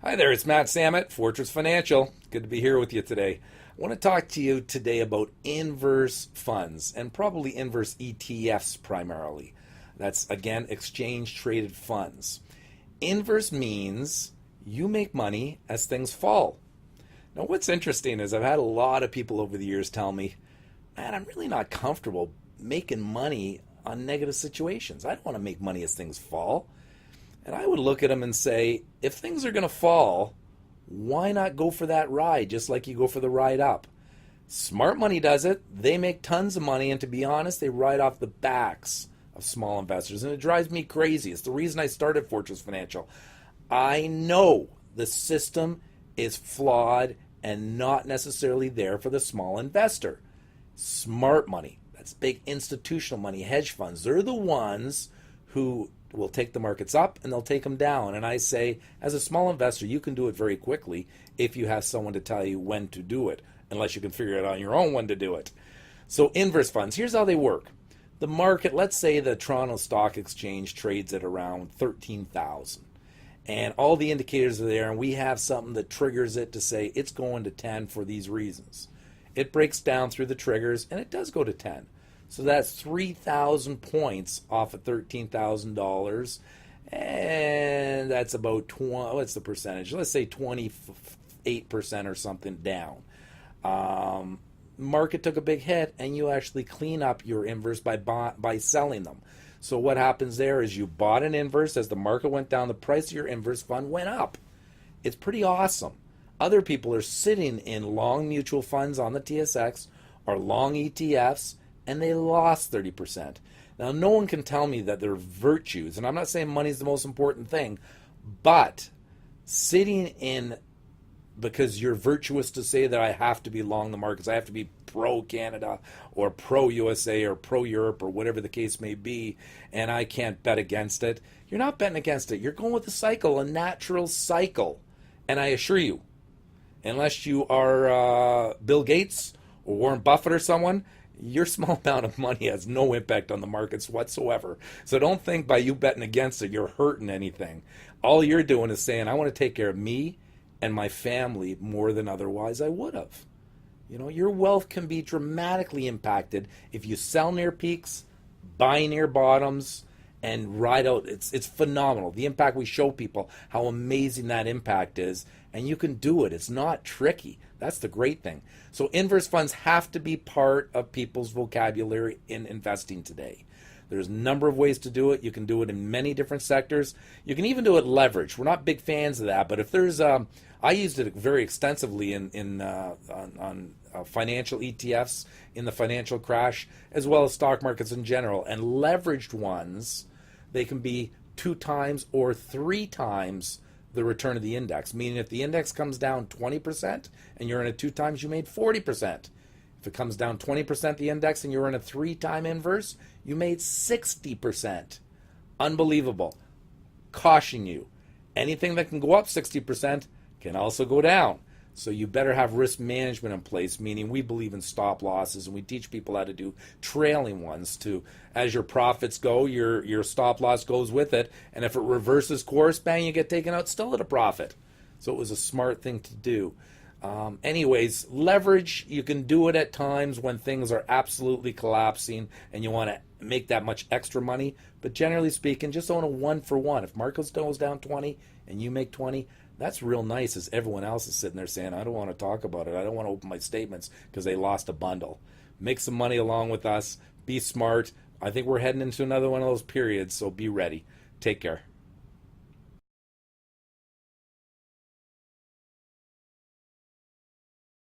Hi there, it's Matt Samet, Fortress Financial. Good to be here with you today. I want to talk to you today about inverse funds and probably inverse ETFs primarily. That's again exchange traded funds. Inverse means you make money as things fall. Now, what's interesting is I've had a lot of people over the years tell me, man, I'm really not comfortable making money on negative situations. I don't want to make money as things fall. And I would look at them and say, if things are going to fall, why not go for that ride just like you go for the ride up? Smart money does it. They make tons of money, and to be honest, they ride off the backs of small investors. And it drives me crazy. It's the reason I started Fortress Financial. I know the system is flawed and not necessarily there for the small investor. Smart money, that's big institutional money, hedge funds, they're the ones who will take the markets up and they'll take them down. And I say, as a small investor, you can do it very quickly if you have someone to tell you when to do it, unless you can figure it out on your own when to do it. So inverse funds, here's how they work. The market, let's say the Toronto Stock Exchange trades at around 13,000. And all the indicators are there, and we have something that triggers it to say it's going to 10 for these reasons. It breaks down through the triggers, and it does go to 10. So that's 3,000 points off of $13,000, and that's about what's the percentage? Let's say 28% or something down. Market took a big hit, and you actually clean up your inverse by selling them. So what happens there is you bought an inverse. As the market went down, the price of your inverse fund went up. It's pretty awesome. Other people are sitting in long mutual funds on the TSX or long ETFs, and they lost 30%. Now, no one can tell me that there are virtues, and I'm not saying money is the most important thing, but sitting in because you're virtuous to say that I have to be long the markets, I have to be pro-Canada or pro-USA or pro-Europe or whatever the case may be, and I can't bet against it. You're not betting against it. You're going with the cycle, a natural cycle. And I assure you, unless you are Bill Gates or Warren Buffett or someone, your small amount of money has no impact on the markets whatsoever. So don't think by you betting against it, you're hurting anything. All you're doing is saying, I want to take care of me and my family more than otherwise I would have. You know, your wealth can be dramatically impacted if you sell near peaks, buy near bottoms, and ride out. It's phenomenal. The impact, we show people how amazing that impact is, and you can do it. It's not tricky. That's the great thing. So inverse funds have to be part of people's vocabulary in investing today. There's a number of ways to do it. You can do it in many different sectors. You can even do it leveraged. We're not big fans of that, but if there's, I used it very extensively on financial ETFs in the financial crash, as well as stock markets in general. And leveraged ones, they can be 2 times or 3 times the return of the index. Meaning, if the index comes down 20% and you're in a 2 times, you made 40%. If it comes down 20% the index and you're in a 3-time inverse, you made 60%. Unbelievable. Caution you. Anything that can go up 60% can also go down. So you better have risk management in place, meaning we believe in stop losses, and we teach people how to do trailing ones to, as your profits go, your stop loss goes with it, and if it reverses course, bang, you get taken out still at a profit. So it was a smart thing to do. Anyways, leverage, you can do it at times when things are absolutely collapsing and you want to make that much extra money. But generally speaking, just own a 1-for-1. If market goes down 20 and you make 20, that's real nice, as everyone else is sitting there saying, I don't want to talk about it. I don't want to open my statements because they lost a bundle. Make some money along with us. Be smart. I think we're heading into another one of those periods, so be ready. Take care.